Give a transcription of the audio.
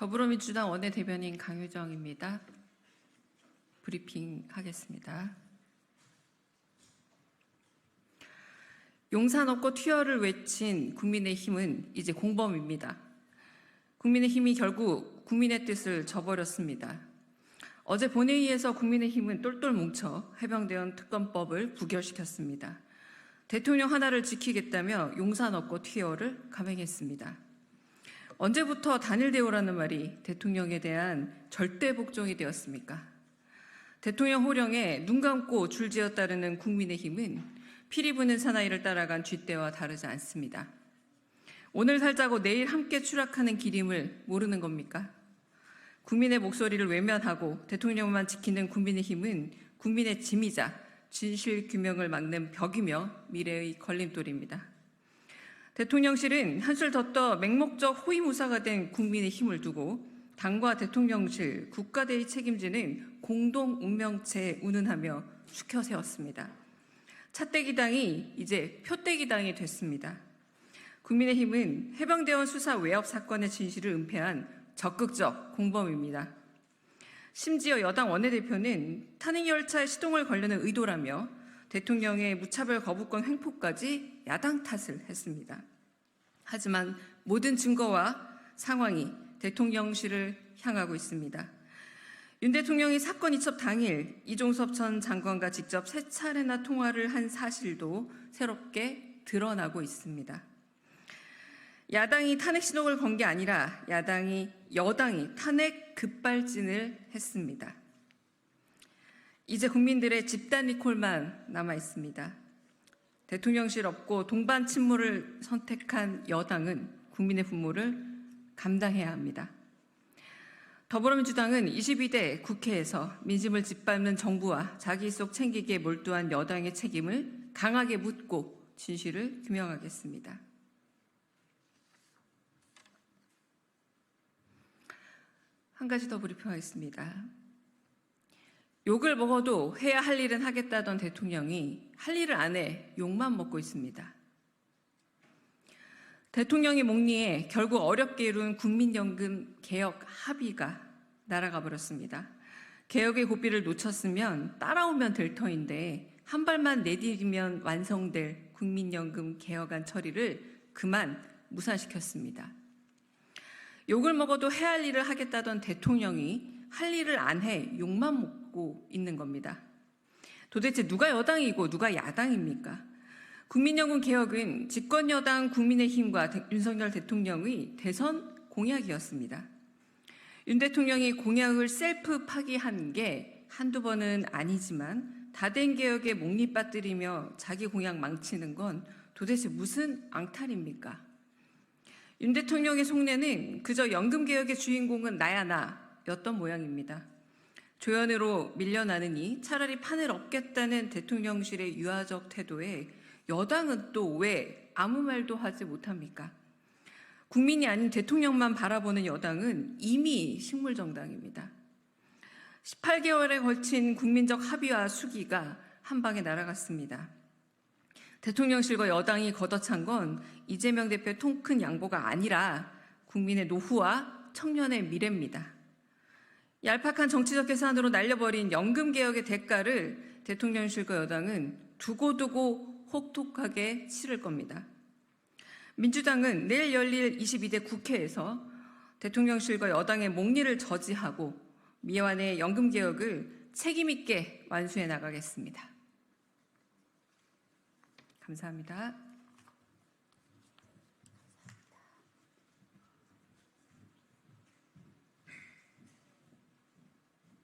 더불어민주당 원내대변인 강효정입니다. 브리핑 하겠습니다. 용산 없고 투여를 외친 국민의힘은 이제 공범입니다. 국민의힘이 결국 국민의 뜻을 저버렸습니다. 어제 본회의에서 국민의힘은 똘똘 뭉쳐 해병대원 특검법을 부결시켰습니다. 대통령 하나를 지키겠다며 용산 없고 투여를 감행했습니다. 언제부터 단일대우라는 말이 대통령에 대한 절대 복종이 되었습니까? 대통령 호령에 눈 감고 줄지어 따르는 국민의힘은 피리 부는 사나이를 따라간 쥐떼와 다르지 않습니다. 오늘 살자고 내일 함께 추락하는 기림을 모르는 겁니까? 국민의 목소리를 외면하고 대통령만 지키는 국민의힘은 국민의 짐이자 진실 규명을 막는 벽이며 미래의 걸림돌입니다. 대통령실은 한술 더 떠 맹목적 호위무사가 된 국민의힘을 두고 당과 대통령실, 국가대의 책임지는 공동 운명체에 운운하며 축혀 세웠습니다. 차떼기당이 이제 표떼기당이 됐습니다. 국민의힘은 해병대원 수사 외압 사건의 진실을 은폐한 적극적 공범입니다. 심지어 여당 원내대표는 탄핵열차에 시동을 걸려는 의도라며 대통령의 무차별 거부권 횡포까지 야당 탓을 했습니다. 하지만 모든 증거와 상황이 대통령실을 향하고 있습니다. 윤 대통령이 사건 이첩 당일 이종섭 전 장관과 직접 3차례나 통화를 한 사실도 새롭게 드러나고 있습니다. 야당이 탄핵 신호를 건 게 아니라 여당이 탄핵 급발진을 했습니다. 이제 국민들의 집단 리콜만 남아 있습니다. 대통령실 없고 동반 침몰을 선택한 여당은 국민의 분모를 감당해야 합니다. 더불어민주당은 22대 국회에서 민심을 짓밟는 정부와 자기 속 챙기기에 몰두한 여당의 책임을 강하게 묻고 진실을 규명하겠습니다. 한 가지 더 브리핑하겠습니다. 욕을 먹어도 해야 할 일은 하겠다던 대통령이 할 일을 안 해 욕만 먹고 있습니다. 대통령의 목리에 결국 어렵게 이룬 국민연금 개혁 합의가 날아가 버렸습니다. 개혁의 고비를 놓쳤으면 따라오면 될 터인데 한 발만 내디디면 완성될 국민연금 개혁안 처리를 그만 무산시켰습니다. 욕을 먹어도 해야 할 일을 하겠다던 대통령이 할 일을 안 해 욕만 먹고 있는 겁니다. 도대체 누가 여당이고 누가 야당입니까? 국민연금 개혁은 집권여당 국민의힘과 윤석열 대통령의 대선 공약이었습니다. 윤 대통령이 공약을 셀프 파기한 게 한두 번은 아니지만 다 된 개혁에 목리 빠뜨리며 자기 공약 망치는 건 도대체 무슨 앙탈입니까? 윤 대통령의 속내는 그저 연금개혁의 주인공은 나야 나였던 모양입니다. 조연으로 밀려나느니 차라리 판을 엎겠다는 대통령실의 유화적 태도에 여당은 또 왜 아무 말도 하지 못합니까? 국민이 아닌 대통령만 바라보는 여당은 이미 식물정당입니다. 18개월에 걸친 국민적 합의와 수기가 한 방에 날아갔습니다. 대통령실과 여당이 걷어찬 건 이재명 대표의 통 큰 양보가 아니라 국민의 노후와 청년의 미래입니다. 얄팍한 정치적 계산으로 날려버린 연금개혁의 대가를 대통령실과 여당은 두고두고 혹독하게 치를 겁니다. 민주당은 내일 열릴 22대 국회에서 대통령실과 여당의 목리를 저지하고 미완의 연금개혁을 책임있게 완수해 나가겠습니다. 감사합니다.